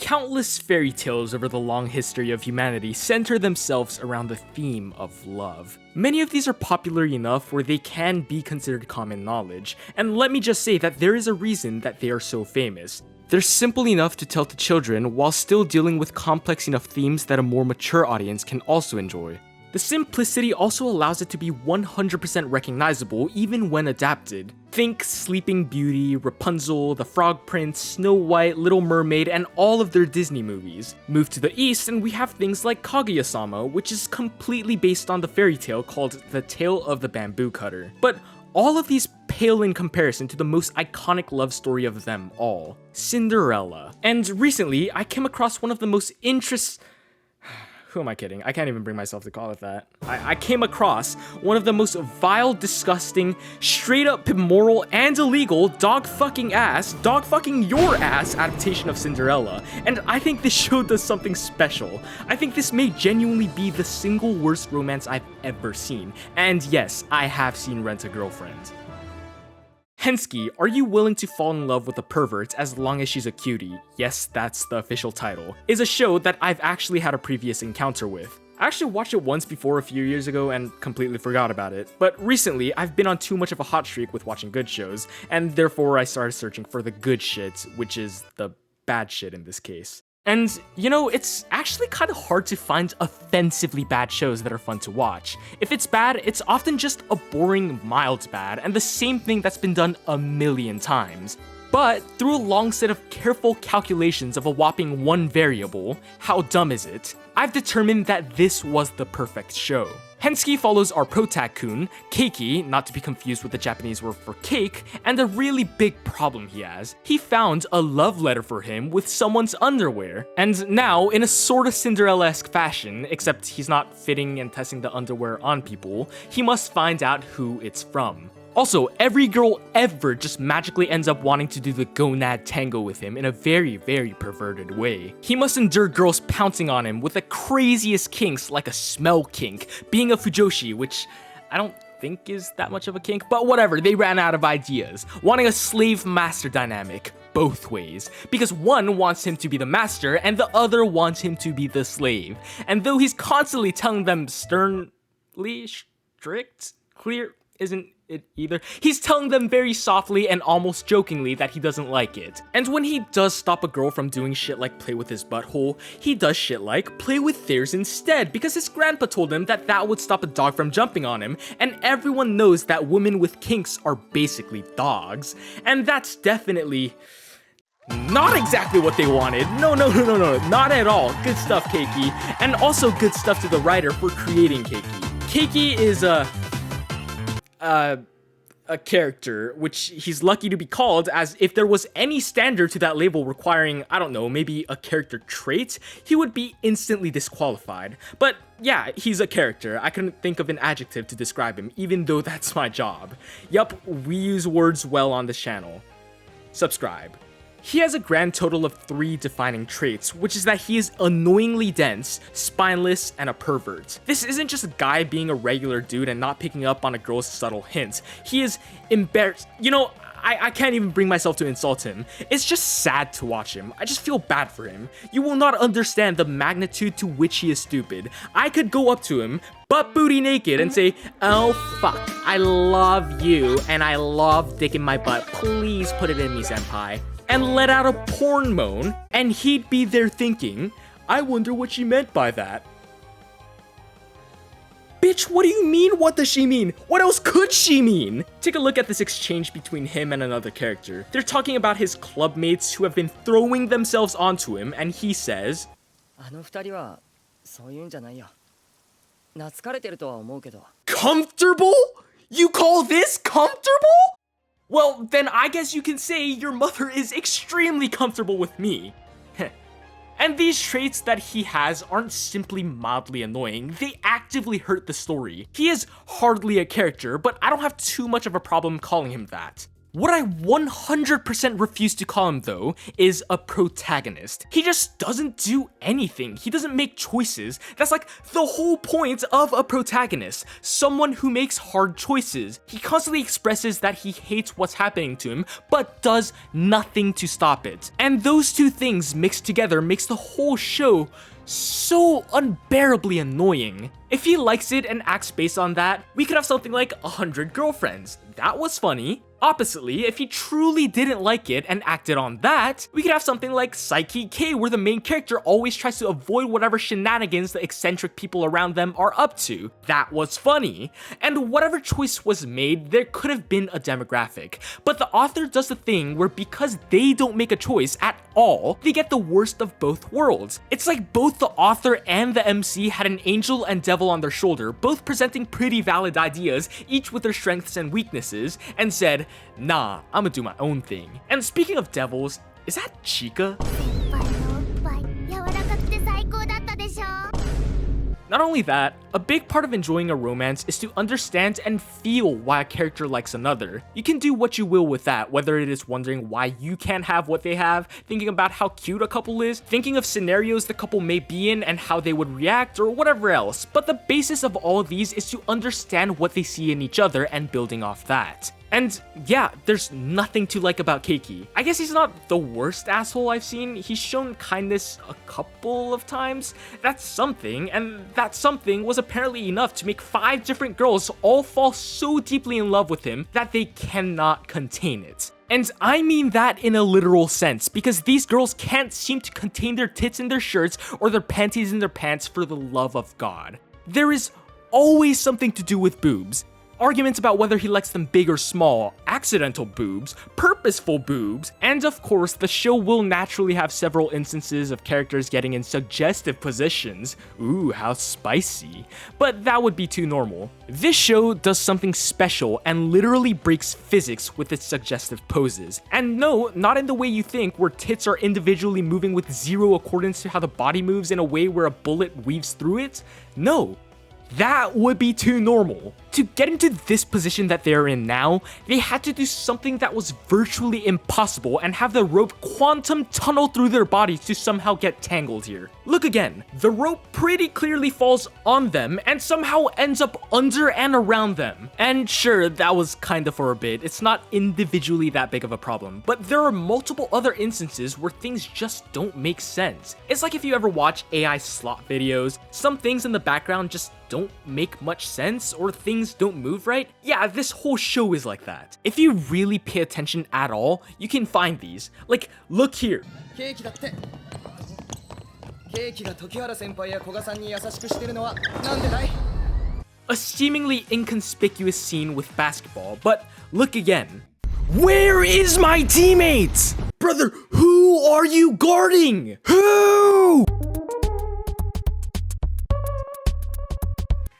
Countless fairy tales over the long history of humanity center themselves around the theme of love. Many of these are popular enough where they can be considered common knowledge, and let me just say that there is a reason that they are so famous. They're simple enough to tell to children while still dealing with complex enough themes that a more mature audience can also enjoy. The simplicity also allows it to be 100% recognizable even when adapted. Think Sleeping Beauty, Rapunzel, The Frog Prince, Snow White, Little Mermaid, and all of their Disney movies. Move to the east and we have things like Kaguya-sama, which is completely based on the fairy tale called The Tale of the Bamboo Cutter. But all of these pale in comparison to the most iconic love story of them all, Cinderella. And recently, I came across one of the most Who am I kidding? I can't even bring myself to call it that. I came across one of the most vile, disgusting, straight up immoral and illegal dog fucking your ass adaptation of Cinderella. And I think this show does something special. I think this may genuinely be the single worst romance I've ever seen. And yes, I have seen Rent a Girlfriend. Hensuki, Are You Willing to Fall in Love with a Pervert as Long as She's a Cutie? Yes, that's the official title. Is a show that I've actually had a previous encounter with. I actually watched it once before a few years ago and completely forgot about it. But recently, I've been on too much of a hot streak with watching good shows, and therefore I started searching for the good shit, which is the bad shit in this case. And, you know, it's actually kind of hard to find offensively bad shows that are fun to watch. If it's bad, it's often just a boring, mild bad, and the same thing that's been done a million times. But through a long set of careful calculations of a whopping one variable, how dumb is it, I've determined that this was the perfect show. Hensuki follows our protag-kun, Keiki, not to be confused with the Japanese word for cake, and a really big problem he has. He found a love letter for him with someone's underwear. And now, in a sort of Cinderella-esque fashion, except he's not fitting and testing the underwear on people, he must find out who it's from. Also, every girl ever just magically ends up wanting to do the gonad tango with him in a very, very perverted way. He must endure girls pouncing on him with the craziest kinks like a smell kink, being a fujoshi, which I don't think is that much of a kink, but whatever, they ran out of ideas. Wanting a slave-master dynamic, both ways, because one wants him to be the master and the other wants him to be the slave. And though he's constantly telling them sternly, strict, clear, isn't it either? He's telling them very softly and almost jokingly that he doesn't like it. And when he does stop a girl from doing shit like play with his butthole, he does shit like play with theirs instead, because his grandpa told him that that would stop a dog from jumping on him, and everyone knows that women with kinks are basically dogs. And that's definitely not exactly what they wanted. No, not at all. Good stuff, Keiki. And also good stuff to the writer for creating Keiki. Keiki is a character, which he's lucky to be called, as if there was any standard to that label requiring, I don't know, maybe a character trait, he would be instantly disqualified. But yeah, he's a character. I couldn't think of an adjective to describe him, even though that's my job. Yup, we use words well on this channel. Subscribe. He has a grand total of 3 defining traits, which is that he is annoyingly dense, spineless, and a pervert. This isn't just a guy being a regular dude and not picking up on a girl's subtle hints. He is embarrassed. You know, I can't even bring myself to insult him. It's just sad to watch him. I just feel bad for him. You will not understand the magnitude to which he is stupid. I could go up to him, butt booty naked, and say, "Oh fuck, I love you, and I love dick in my butt. Please put it in me, senpai." And let out a porn moan, and he'd be there thinking, "I wonder what she meant by that." Bitch, what do you mean, what does she mean? What else could she mean? Take a look at this exchange between him and another character. They're talking about his clubmates who have been throwing themselves onto him, and he says, "Comfortable? You call this comfortable? Well, then I guess you can say your mother is extremely comfortable with me." And these traits that he has aren't simply mildly annoying, they actively hurt the story. He is hardly a character, but I don't have too much of a problem calling him that. What I 100% refuse to call him though is a protagonist. He just doesn't do anything. He doesn't make choices. That's like the whole point of a protagonist. Someone who makes hard choices. He constantly expresses that he hates what's happening to him, but does nothing to stop it. And those two things mixed together makes the whole show so unbearably annoying. If he likes it and acts based on that, we could have something like 100 Girlfriends. That was funny. Oppositely, if he truly didn't like it and acted on that, we could have something like Psyche K, where the main character always tries to avoid whatever shenanigans the eccentric people around them are up to. That was funny. And whatever choice was made, there could have been a demographic. But the author does the thing where because they don't make a choice at all, they get the worst of both worlds. It's like both the author and the MC had an angel and devil on their shoulder, both presenting pretty valid ideas, each with their strengths and weaknesses, and said, nah, I'ma do my own thing. And speaking of devils, is that Chica? Not only that, a big part of enjoying a romance is to understand and feel why a character likes another. You can do what you will with that, whether it is wondering why you can't have what they have, thinking about how cute a couple is, thinking of scenarios the couple may be in and how they would react, or whatever else. But the basis of all of these is to understand what they see in each other and building off that. And yeah, there's nothing to like about Keiki. I guess he's not the worst asshole I've seen. He's shown kindness a couple of times. That's something, and that something was apparently enough to make 5 different girls all fall so deeply in love with him that they cannot contain it. And I mean that in a literal sense, because these girls can't seem to contain their tits in their shirts or their panties in their pants for the love of God. There is always something to do with boobs. Arguments about whether he likes them big or small, accidental boobs, purposeful boobs, and of course, the show will naturally have several instances of characters getting in suggestive positions. Ooh, how spicy. But that would be too normal. This show does something special and literally breaks physics with its suggestive poses. And no, not in the way you think, where tits are individually moving with zero accordance to how the body moves in a way where a bullet weaves through it. No. That would be too normal. To get into this position that they're in now, they had to do something that was virtually impossible and have the rope quantum tunnel through their bodies to somehow get tangled here. Look again, the rope pretty clearly falls on them and somehow ends up under and around them. And sure, that was kinda for a bit, it's not individually that big of a problem, but there are multiple other instances where things just don't make sense. It's like if you ever watch AI slot videos, some things in the background just don't make much sense, or things don't move right. Yeah, this whole show is like that. If you really pay attention at all, you can find these. Like, look here. A seemingly inconspicuous scene with basketball, but look again. Where is my teammate? Brother, who are you guarding? Who?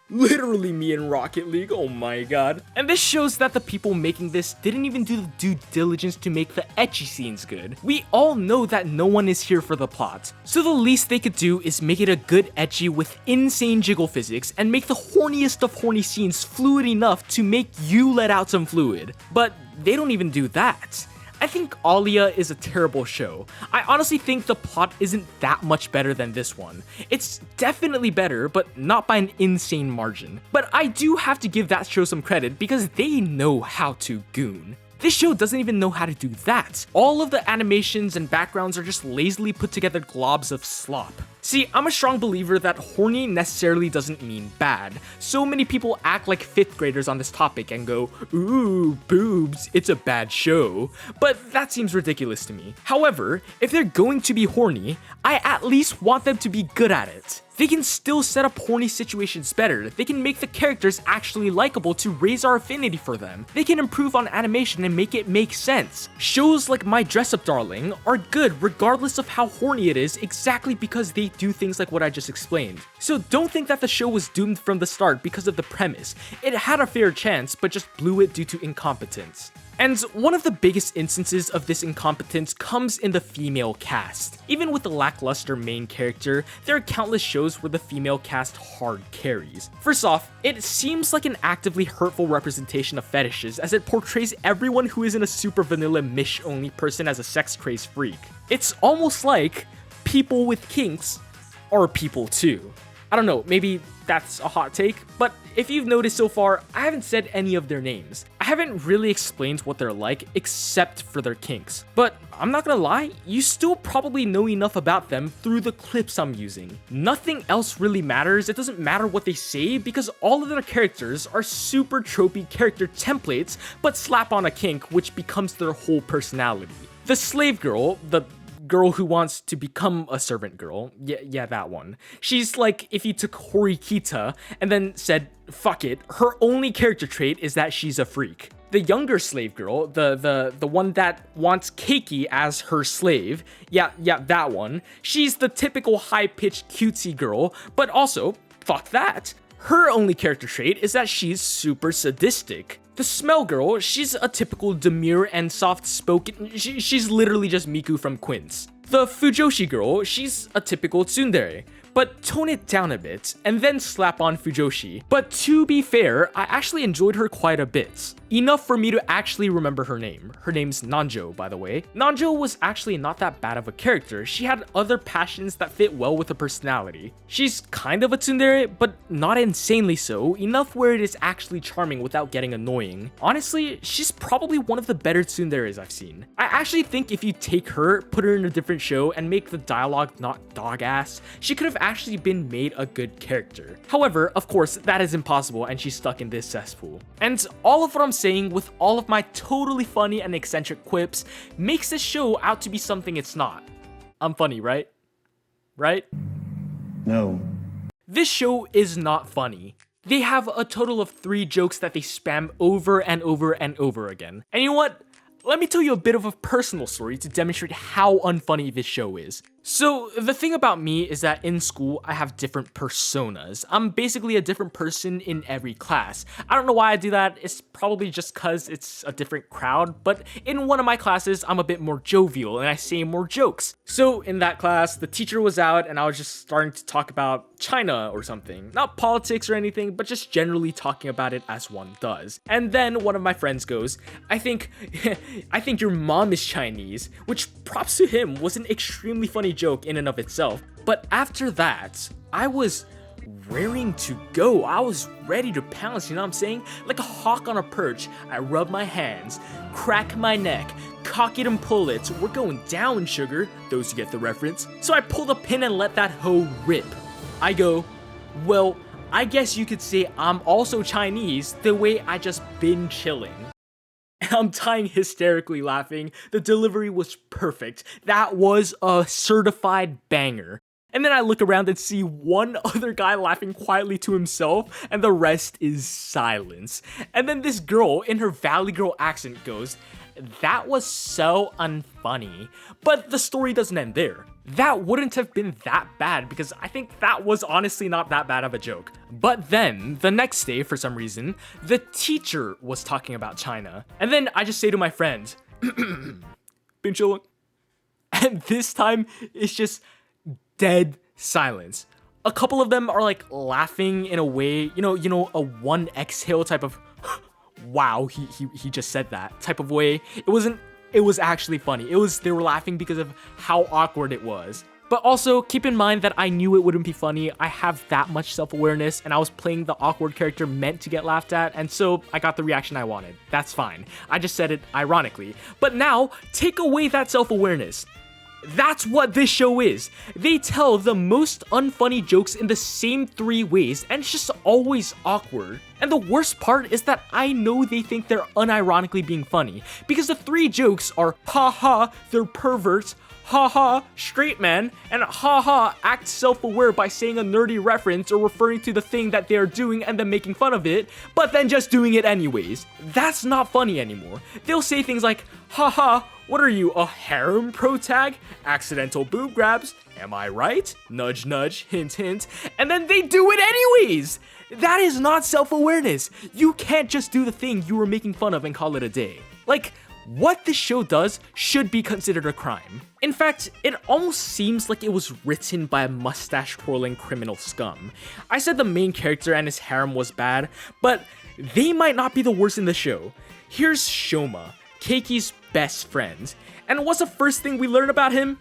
Literally me in Rocket League, oh my god. And this shows that the people making this didn't even do the due diligence to make the ecchi scenes good. We all know that no one is here for the plot, so the least they could do is make it a good ecchi with insane jiggle physics and make the horniest of horny scenes fluid enough to make you let out some fluid. But they don't even do that. I think Alia is a terrible show. I honestly think the plot isn't that much better than this one. It's definitely better, but not by an insane margin. But I do have to give that show some credit because they know how to goon. This show doesn't even know how to do that. All of the animations and backgrounds are just lazily put together globs of slop. See, I'm a strong believer that horny necessarily doesn't mean bad. So many people act like 5th graders on this topic and go, ooh, boobs, it's a bad show. But that seems ridiculous to me. However, if they're going to be horny, I at least want them to be good at it. They can still set up horny situations better. They can make the characters actually likable to raise our affinity for them. They can improve on animation and make it make sense. Shows like My Dress Up Darling are good regardless of how horny it is, exactly because they do things like what I just explained. So don't think that the show was doomed from the start because of the premise. It had a fair chance, but just blew it due to incompetence. And one of the biggest instances of this incompetence comes in the female cast. Even with the lackluster main character, there are countless shows where the female cast hard carries. First off, it seems like an actively hurtful representation of fetishes, as it portrays everyone who isn't a super vanilla mish-only person as a sex-crazed freak. It's almost like people with kinks are people too. I don't know, maybe that's a hot take, but if you've noticed so far, I haven't said any of their names. I haven't really explained what they're like, except for their kinks. But I'm not gonna lie, you still probably know enough about them through the clips I'm using. Nothing else really matters, it doesn't matter what they say, because all of their characters are super tropey character templates, but slap on a kink, which becomes their whole personality. The slave girl, the girl who wants to become a servant girl. Yeah, that one. She's like if you took Horikita and then said, fuck it, her only character trait is that she's a freak. The younger slave girl, the one that wants Keiki as her slave, yeah, that one. She's the typical high-pitched cutesy girl, but also, fuck that. Her only character trait is that she's super sadistic. The smell girl, she's a typical demure and soft-spoken, she's literally just Miku from Quince. The Fujoshi girl, she's a typical tsundere, but tone it down a bit, and then slap on Fujoshi. But to be fair, I actually enjoyed her quite a bit. Enough for me to actually remember her name. Her name's Nanjo, by the way. Nanjo was actually not that bad of a character. She had other passions that fit well with her personality. She's kind of a tsundere, but not insanely so, enough where it is actually charming without getting annoying. Honestly, she's probably one of the better tsunderes I've seen. I actually think if you take her, put her in a different show, and make the dialogue not dog-ass, she could have actually been made a good character. However, of course, that is impossible, and she's stuck in this cesspool. And all of what I'm saying with all of my totally funny and eccentric quips makes this show out to be something it's not. I'm funny, right? Right? No. This show is not funny. They have a total of 3 jokes that they spam over and over and over again. And you know what? Let me tell you a bit of a personal story to demonstrate how unfunny this show is. So the thing about me is that in school, I have different personas. I'm basically a different person in every class. I don't know why I do that. It's probably just cause it's a different crowd, but in one of my classes, I'm a bit more jovial and I say more jokes. So in that class, the teacher was out and I was just starting to talk about China or something. Not politics or anything, but just generally talking about it as one does. And then one of my friends goes, I think your mom is Chinese, which props to him was an extremely funny joke in and of itself. But after that, I was raring to go. I was ready to pounce, you know what I'm saying? Like a hawk on a perch, I rub my hands, crack my neck, cock it and pull it. We're going down, sugar, those who get the reference. So I pull the pin and let that hoe rip. I go, well, I guess you could say I'm also Chinese the way I just been chilling. I'm dying hysterically laughing. The delivery was perfect. That was a certified banger. And then I look around and see one other guy laughing quietly to himself, and the rest is silence. And then this girl in her Valley Girl accent goes, that was so unfunny. But the story doesn't end there. That wouldn't have been that bad because I think that was honestly not that bad of a joke. But then, the next day, for some reason, the teacher was talking about China. And then I just say to my friends, been chilling. And this time, it's just dead silence. A couple of them are like laughing in a way, you know, a one exhale type of, wow, he just said that type of way. It was actually funny. They were laughing because of how awkward it was. But also, keep in mind that I knew it wouldn't be funny. I have that much self-awareness, and I was playing the awkward character meant to get laughed at, and so I got the reaction I wanted. That's fine. I just said it ironically. But now, take away that self-awareness. That's what this show is. They tell the most unfunny jokes in the same 3 ways, and it's just always awkward. And the worst part is that I know they think they're unironically being funny, because the 3 jokes are haha, they're perverts, haha, straight man, and haha, act self-aware by saying a nerdy reference or referring to the thing that they are doing and then making fun of it, but then just doing it anyways. That's not funny anymore. They'll say things like, haha, what are you, a harem protag? Accidental boob grabs, am I right? Nudge nudge, hint hint, and then they do it anyways! That is not self-awareness. You can't just do the thing you were making fun of and call it a day. Like, what this show does should be considered a crime. In fact, it almost seems like it was written by a mustache-twirling criminal scum. I said the main character and his harem was bad, but they might not be the worst in the show. Here's Shoma, Keiki's best friend. And what's the first thing we learn about him?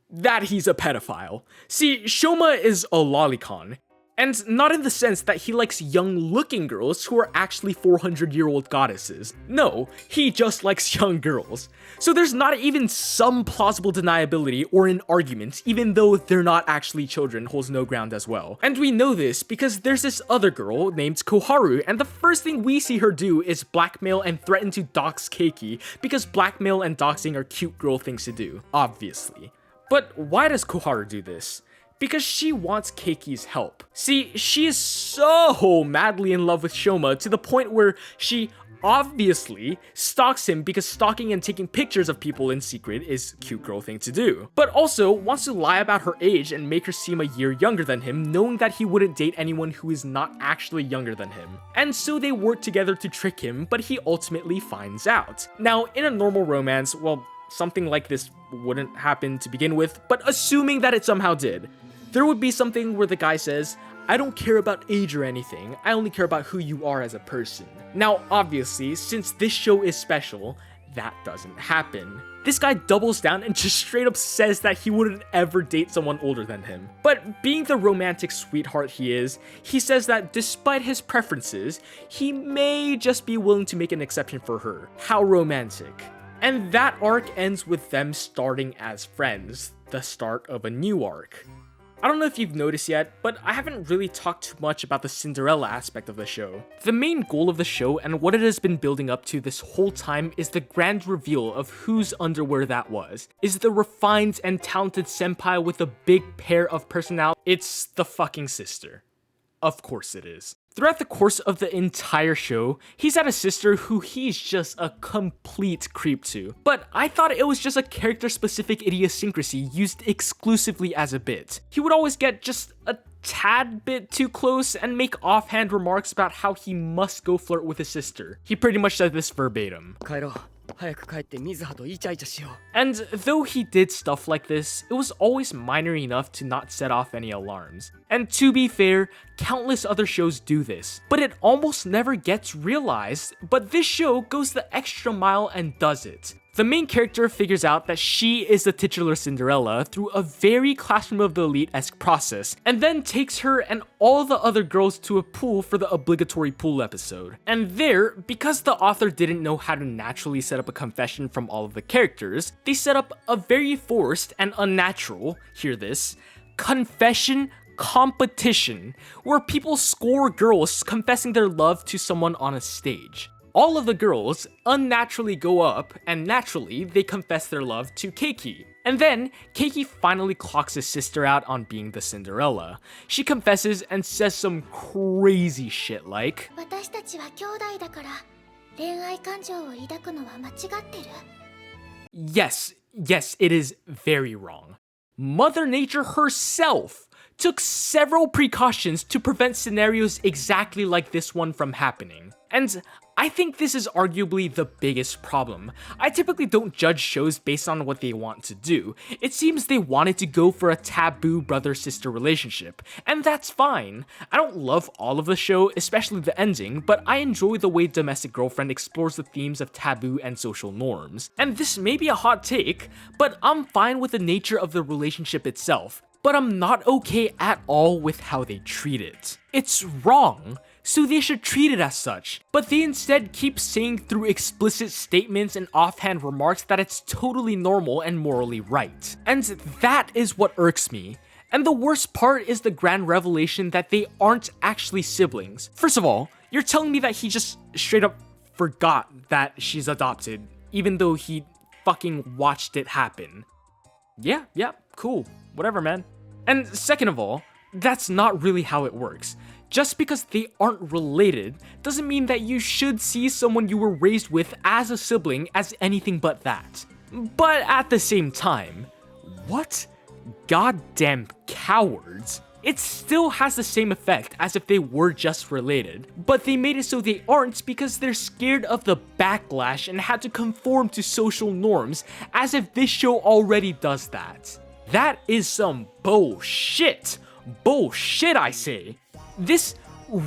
That he's a pedophile. See, Shoma is a lolicon. And not in the sense that he likes young-looking girls who are actually 400-year-old goddesses. No, he just likes young girls. So there's not even some plausible deniability or an argument, even though they're not actually children, holds no ground as well. And we know this because there's this other girl named Koharu, and the first thing we see her do is blackmail and threaten to dox Keiki, because blackmail and doxing are cute girl things to do, obviously. But why does Koharu do this? Because she wants Keiki's help. See, she is so madly in love with Shoma to the point where she obviously stalks him because stalking and taking pictures of people in secret is a cute girl thing to do. But also wants to lie about her age and make her seem a year younger than him, knowing that he wouldn't date anyone who is not actually younger than him. And so they work together to trick him, but he ultimately finds out. Now, in a normal romance, well, something like this wouldn't happen to begin with, but assuming that it somehow did, there would be something where the guy says, I don't care about age or anything, I only care about who you are as a person. Now, obviously, since this show is special, that doesn't happen. This guy doubles down and just straight up says that he wouldn't ever date someone older than him. But being the romantic sweetheart he is, he says that despite his preferences, he may just be willing to make an exception for her. How romantic. And that arc ends with them starting as friends, the start of a new arc. I don't know if you've noticed yet, but I haven't really talked too much about the Cinderella aspect of the show. The main goal of the show and what it has been building up to this whole time is the grand reveal of whose underwear that was. Is it the refined and talented senpai with a big pair of personality? It's the fucking sister. Of course it is. Throughout the course of the entire show, he's had a sister who he's just a complete creep to. But I thought it was just a character-specific idiosyncrasy used exclusively as a bit. He would always get just a tad bit too close and make offhand remarks about how he must go flirt with his sister. He pretty much said this verbatim. And though he did stuff like this, it was always minor enough to not set off any alarms. And to be fair, countless other shows do this, but it almost never gets realized. But this show goes the extra mile and does it. The main character figures out that she is the titular Cinderella through a very Classroom of the Elite-esque process, and then takes her and all the other girls to a pool for the obligatory pool episode. And there, because the author didn't know how to naturally set up a confession from all of the characters, they set up a very forced and unnatural, hear this, confession competition, where people score girls confessing their love to someone on a stage. All of the girls unnaturally go up, and naturally, they confess their love to Keiki. And then, Keiki finally clocks his sister out on being the Cinderella. She confesses and says some crazy shit like, Yes, it is very wrong. Mother Nature herself took several precautions to prevent scenarios exactly like this one from happening. And I think this is arguably the biggest problem. I typically don't judge shows based on what they want to do. It seems they wanted to go for a taboo brother-sister relationship, and that's fine. I don't love all of the show, especially the ending, but I enjoy the way Domestic Girlfriend explores the themes of taboo and social norms. And this may be a hot take, but I'm fine with the nature of the relationship itself. But I'm not okay at all with how they treat it. It's wrong, so they should treat it as such, but they instead keep saying through explicit statements and offhand remarks that it's totally normal and morally right. And that is what irks me. And the worst part is the grand revelation that they aren't actually siblings. First of all, you're telling me that he just straight up forgot that she's adopted, even though he fucking watched it happen. Yeah, cool. Whatever, man. And second of all, that's not really how it works. Just because they aren't related doesn't mean that you should see someone you were raised with as a sibling as anything but that. But at the same time, what goddamn cowards. it still has the same effect as if they were just related. But they made it so they aren't because they're scared of the backlash and had to conform to social norms, as if this show already does that. That is some bullshit. Bullshit, I say. This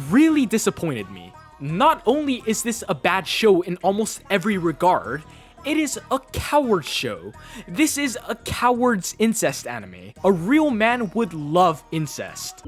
really disappointed me. Not only is this a bad show in almost every regard, it is a coward show. This is a coward's incest anime. A real man would love incest.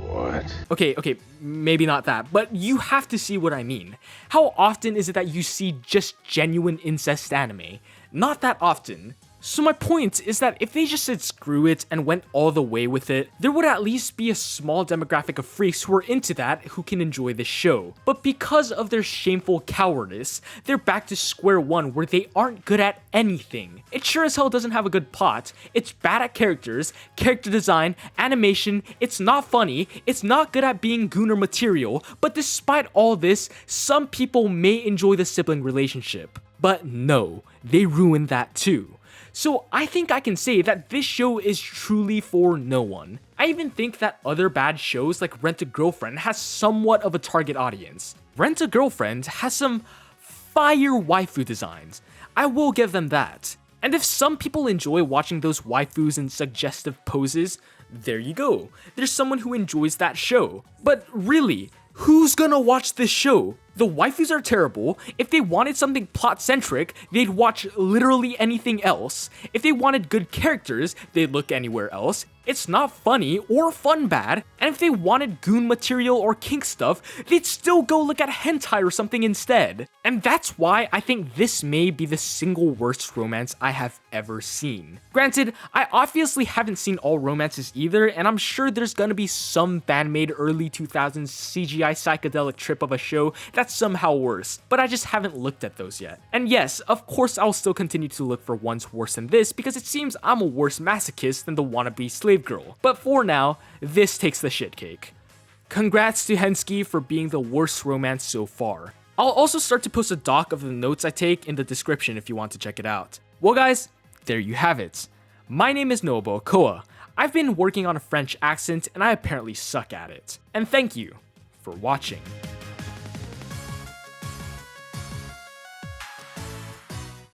What? Okay, maybe not that, but you have to see what I mean. How often is it that you see just genuine incest anime? Not that often. So my point is that if they just said screw it and went all the way with it, there would at least be a small demographic of freaks who are into that who can enjoy the show. But because of their shameful cowardice, they're back to square one where they aren't good at anything. It sure as hell doesn't have a good plot, it's bad at characters, character design, animation, it's not funny, it's not good at being gooner material, but despite all this, some people may enjoy the sibling relationship. But no, they ruined that too. So I think I can say that this show is truly for no one. I even think that other bad shows like Rent-A-Girlfriend has somewhat of a target audience. Rent-A-Girlfriend has some fire waifu designs. I will give them that. And if some people enjoy watching those waifus in suggestive poses, there you go. There's someone who enjoys that show. But really, who's gonna watch this show? The waifus are terrible. If they wanted something plot-centric, they'd watch literally anything else. If they wanted good characters, they'd look anywhere else. It's not funny or fun bad, and if they wanted goon material or kink stuff, they'd still go look at hentai or something instead. And that's why I think this may be the single worst romance I have ever seen. Granted, I obviously haven't seen all romances either, and I'm sure there's gonna be some fan-made early 2000s CGI psychedelic trip of a show that's somehow worse, but I just haven't looked at those yet. And yes, of course I'll still continue to look for ones worse than this because it seems I'm a worse masochist than the wannabe slave girl. But for now, this takes the shit cake. Congrats to Hensuki for being the worst romance so far. I'll also start to post a doc of the notes I take in the description if you want to check it out. Well guys, there you have it. My name is NoahBoahCoah. I've been working on a French accent and I apparently suck at it. And thank you for watching.